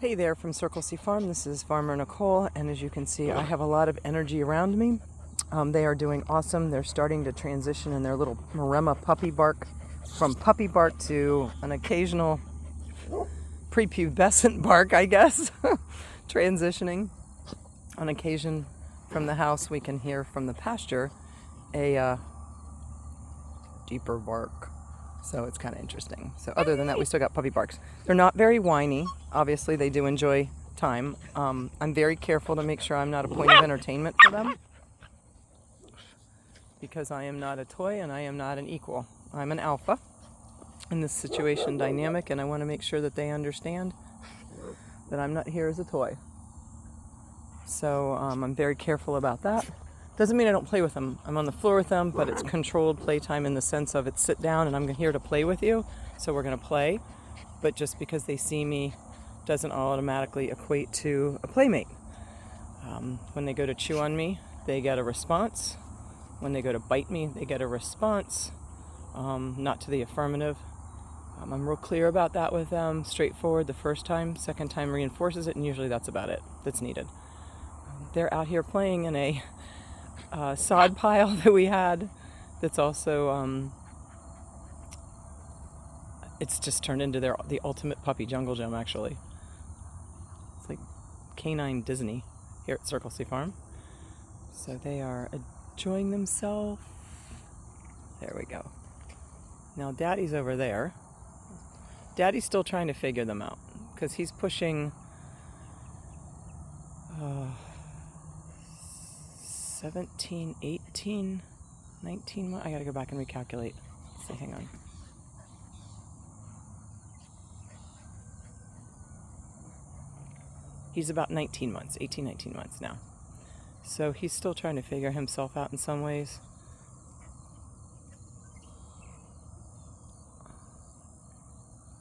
Hey there from Circle C Farm. This is Farmer Nicole, and as you can see, I have a lot of energy around me. They are doing awesome. They're starting to transition in their little Maremma puppy bark from puppy bark to an occasional prepubescent bark, I guess. Transitioning. On occasion from the house, we can hear from the pasture a deeper bark. So it's kind of interesting. So other than that, we still got puppy barks. They're not very whiny. Obviously, they do enjoy time. I'm very careful to make sure I'm not a point of entertainment for them, because I am not a toy and I am not an equal. I'm an alpha in this situation dynamic, and I want to make sure that they understand that I'm not here as a toy. So I'm very careful about that. Doesn't mean I don't play with them. I'm on the floor with them, but it's controlled playtime in the sense of it's sit down and I'm here to play with you, so we're going to play. But just because they see me doesn't automatically equate to a playmate. When they go to chew on me, they get a response. When they go to bite me, they get a response, not to the affirmative. I'm real clear about that with them, straightforward the first time. Second time reinforces it, and usually that's about it that's needed. They're out here playing in a sod pile that we had that's also it's just turned into the ultimate puppy jungle gym, actually. It's like canine Disney here at Circle C Farm. So they are enjoying themselves. There we go. Now Daddy's over there. Daddy's still trying to figure them out because he's pushing 17, 18, 19, I gotta go back and recalculate. Let's see, hang on. He's about 19 months, 18, 19 months now. So he's still trying to figure himself out in some ways.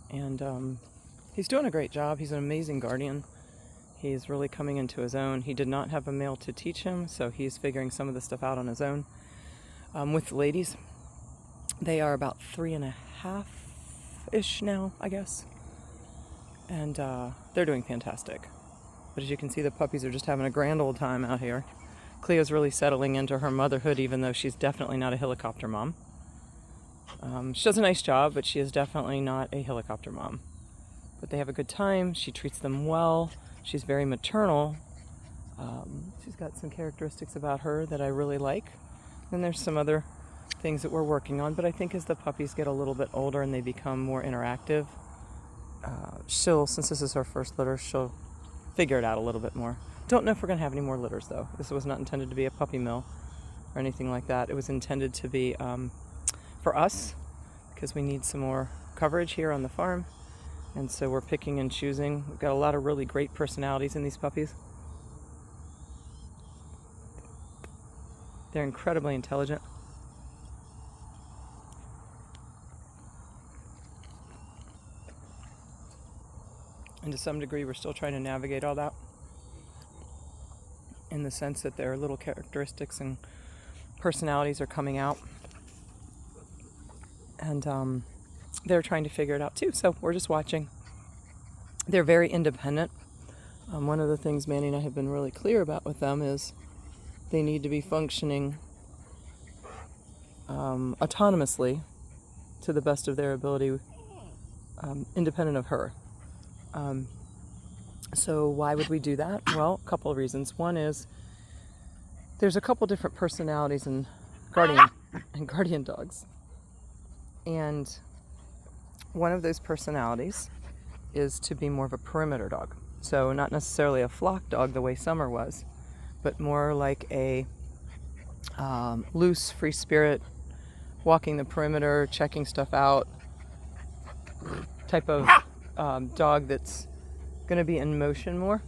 And he's doing a great job. He's an amazing guardian. He's really coming into his own. He did not have a male to teach him, so he's figuring some of the stuff out on his own. With the ladies, they are about 3.5-ish now, I guess. And they're doing fantastic. But as you can see, the puppies are just having a grand old time out here. Cleo's really settling into her motherhood, even though she's definitely not a helicopter mom. She does a nice job, but she is definitely not a helicopter mom. But they have a good time. She treats them well. She's very maternal. She's got some characteristics about her that I really like. And there's some other things that we're working on. But I think as the puppies get a little bit older and they become more interactive, since this is her first litter, she'll figure it out a little bit more. Don't know if we're going to have any more litters, though. This was not intended to be a puppy mill or anything like that. It was intended to be for us, because we need some more coverage here on the farm. And so we're picking and choosing. We've got a lot of really great personalities in these puppies. They're incredibly intelligent. And to some degree, we're still trying to navigate all that, in the sense that their little characteristics and personalities are coming out. And they're trying to figure it out too, so we're just watching. They're very independent. One of the things Manny and I have been really clear about with them is they need to be functioning autonomously to the best of their ability, independent of her. So why would we do that? Well, a couple of reasons. One is there's a couple different personalities in guardian dogs. And one of those personalities is to be more of a perimeter dog. So not necessarily a flock dog the way Summer was, but more like a loose, free spirit, walking the perimeter, checking stuff out type of dog that's going to be in motion more.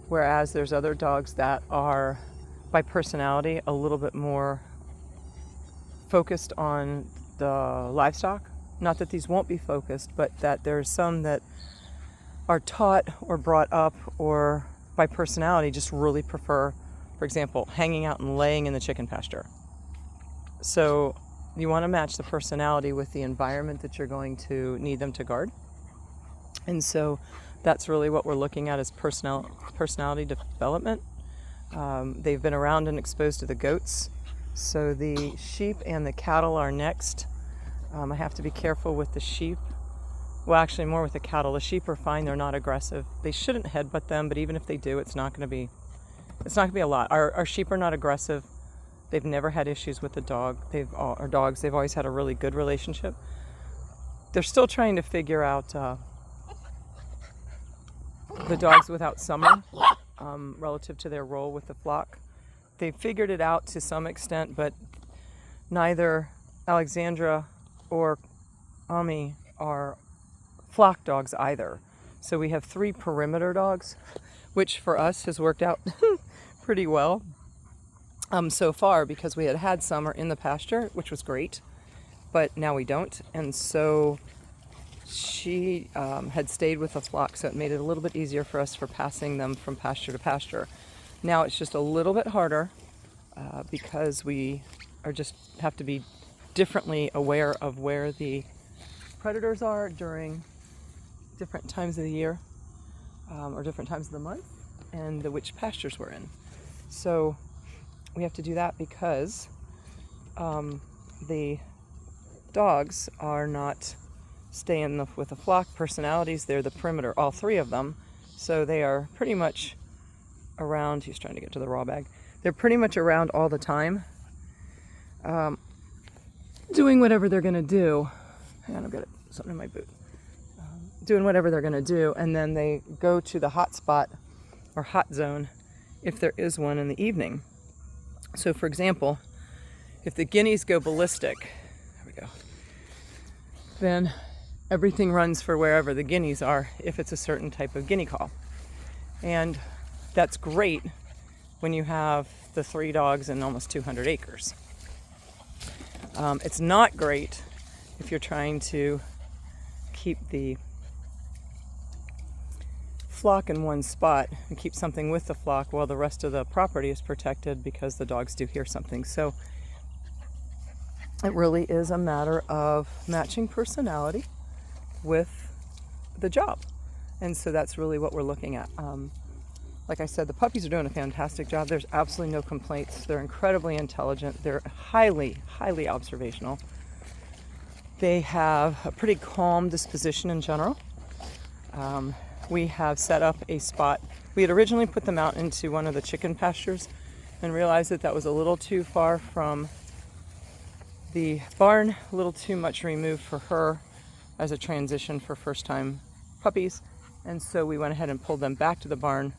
Whereas there's other dogs that are, by personality, a little bit more focused on the livestock. Not that these won't be focused, but that there's some that are taught or brought up or by personality just really prefer, for example, hanging out and laying in the chicken pasture. So you want to match the personality with the environment that you're going to need them to guard. And so that's really what we're looking at, is personality development. They've been around and exposed to the goats. So the sheep and the cattle are next. I have to be careful with the sheep. Well, actually more with the cattle. The sheep are fine, they're not aggressive. They shouldn't headbutt them, but even if they do, it's not gonna be a lot. Our sheep are not aggressive. They've never had issues with the dog. Our dogs, they've always had a really good relationship. They're still trying to figure out the dogs without Summer, relative to their role with the flock. They've figured it out to some extent, but neither Alexandra or Ami are flock dogs either. So we have 3 perimeter dogs, which for us has worked out pretty well so far, because we had Summer in the pasture, which was great, but now we don't. And so she had stayed with the flock, so it made it a little bit easier for us for passing them from pasture to pasture. Now it's just a little bit harder because we have to be differently aware of where the predators are during different times of the year or different times of the month, and which pastures we're in. So we have to do that because the dogs are not staying with the flock personalities. They're the perimeter, all 3 of them. So they are pretty much around. He's trying to get to the raw bag. They're pretty much around all the time, doing whatever they're going to do. Hang on, I've got something in my boot. Doing whatever they're going to do, and then they go to the hot spot or hot zone if there is one in the evening. So for example, if the guineas go ballistic, there we go, then everything runs for wherever the guineas are if it's a certain type of guinea call. And that's great when you have the 3 dogs and almost 200 acres. It's not great if you're trying to keep the flock in one spot and keep something with the flock while the rest of the property is protected, because the dogs do hear something. So it really is a matter of matching personality with the job. And so that's really what we're looking at. Like I said, the puppies are doing a fantastic job. There's absolutely no complaints. They're incredibly intelligent. They're highly, highly observational. They have a pretty calm disposition in general. We have set up a spot. We had originally put them out into one of the chicken pastures and realized that that was a little too far from the barn, a little too much removed for her as a transition for first-time puppies. And so we went ahead and pulled them back to the barn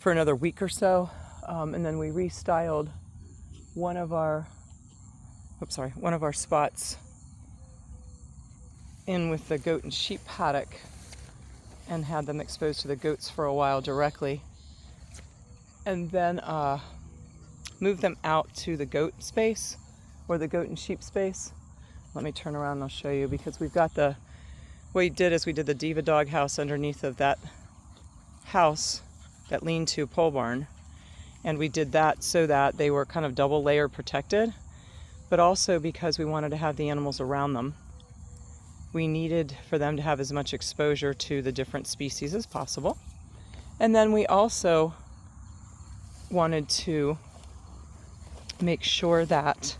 for another week or so. And then we restyled one of our spots in with the goat and sheep paddock, and had them exposed to the goats for a while directly, and then moved them out to the goat space, or the goat and sheep space. Let me turn around and I'll show you, because what we did is we did the Diva dog house underneath of that house, that lean-to pole barn, and we did that so that they were kind of double layer protected, but also because we wanted to have the animals around them. We needed for them to have as much exposure to the different species as possible. And then we also wanted to make sure that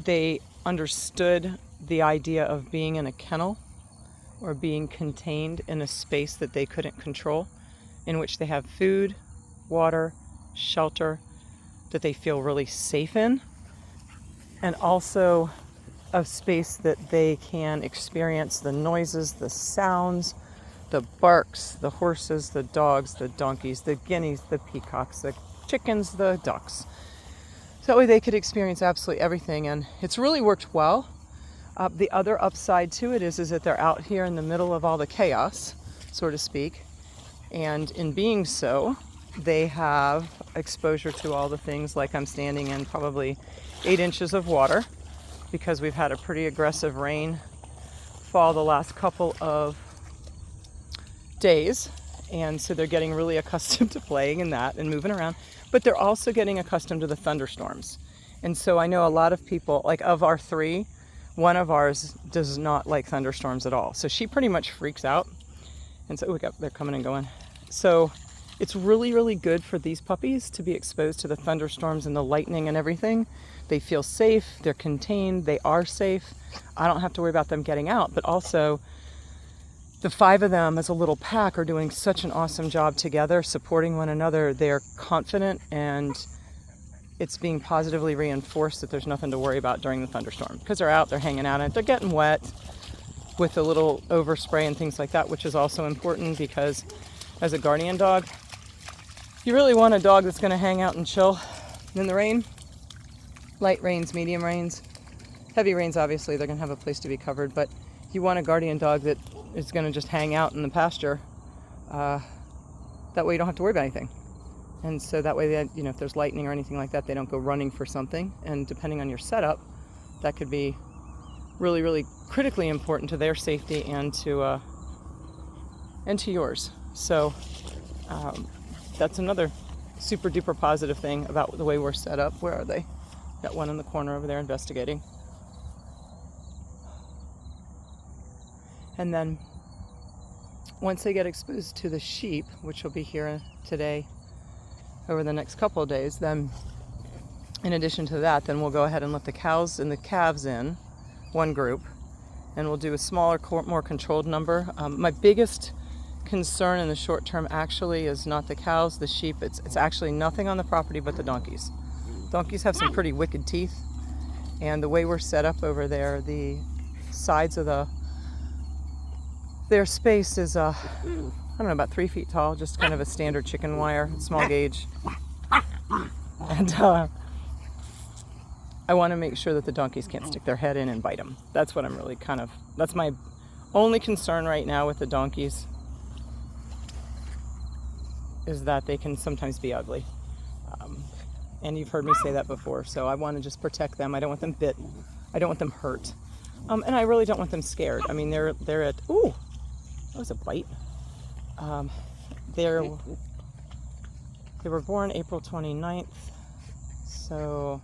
they understood the idea of being in a kennel or being contained in a space that they couldn't control, in which they have food, water, shelter, that they feel really safe in, and also a space that they can experience the noises, the sounds, the barks, the horses, the dogs, the donkeys, the guineas, the peacocks, the chickens, the ducks. So that way they could experience absolutely everything, and it's really worked well. The other upside to it is that they're out here in the middle of all the chaos, so to speak, and in being so, they have exposure to all the things, like I'm standing in probably 8 inches of water, because we've had a pretty aggressive rainfall the last couple of days, and so they're getting really accustomed to playing in that and moving around, but they're also getting accustomed to the thunderstorms. And so I know a lot of people, like of our 3, one of ours does not like thunderstorms at all, so she pretty much freaks out, And so they're coming and going. So it's really, really good for these puppies to be exposed to the thunderstorms and the lightning and everything. They feel safe, they're contained, they are safe. I don't have to worry about them getting out, but also the 5 of them as a little pack are doing such an awesome job together, supporting one another. They're confident, and it's being positively reinforced that there's nothing to worry about during the thunderstorm, because they're out, they're hanging out, and they're getting wet with a little overspray and things like that, which is also important, because as a guardian dog, you really want a dog that's going to hang out and chill in the rain. Light rains, medium rains, heavy rains, obviously they're going to have a place to be covered, but you want a guardian dog that is going to just hang out in the pasture. That way you don't have to worry about anything. And so that way, they, if there's lightning or anything like that, they don't go running for something. And depending on your setup, that could be really, really critically important to their safety and to yours. So that's another super duper positive thing about the way we're set up. Where are they? Got one in the corner over there investigating. And then once they get exposed to the sheep, which will be here today over the next couple of days, then in addition to that, then we'll go ahead and let the cows and the calves in, one group, and we'll do a smaller, more controlled number. My biggest concern in the short term actually is not the cows, the sheep. It's actually nothing on the property but the donkeys. Donkeys have some pretty wicked teeth, and the way we're set up over there, the sides of their space is I don't know, about 3 feet tall, just kind of a standard chicken wire, small gauge. And I want to make sure that the donkeys can't stick their head in and bite them. That's what I'm really that's my only concern right now with the donkeys, is that they can sometimes be ugly. And you've heard me say that before, so I want to just protect them. I don't want them bit. I don't want them hurt. And I really don't want them scared. I mean, they're at, ooh, that was a bite. They were born April 29th, so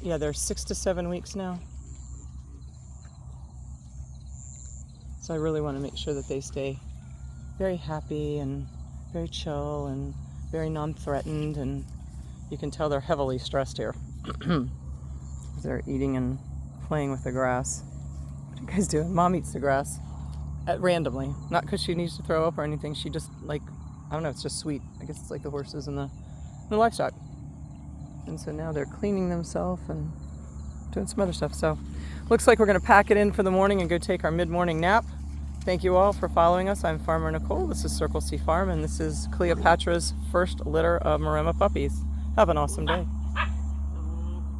yeah, they're 6 to 7 weeks now. So I really want to make sure that they stay very happy and very chill and very non-threatened, and you can tell they're heavily stressed here. They're eating and playing with the grass. What are you guys doing? Mom eats the grass randomly, not because she needs to throw up or anything. She just, like, I don't know, it's just sweet. I guess it's like the horses and the livestock. And so now they're cleaning themselves and doing some other stuff. So looks like we're going to pack it in for the morning and go take our mid-morning nap. Thank you all for following us. I'm Farmer Nicole. This is Circle C Farm, and this is Cleopatra's first litter of Maremma puppies. Have an awesome day.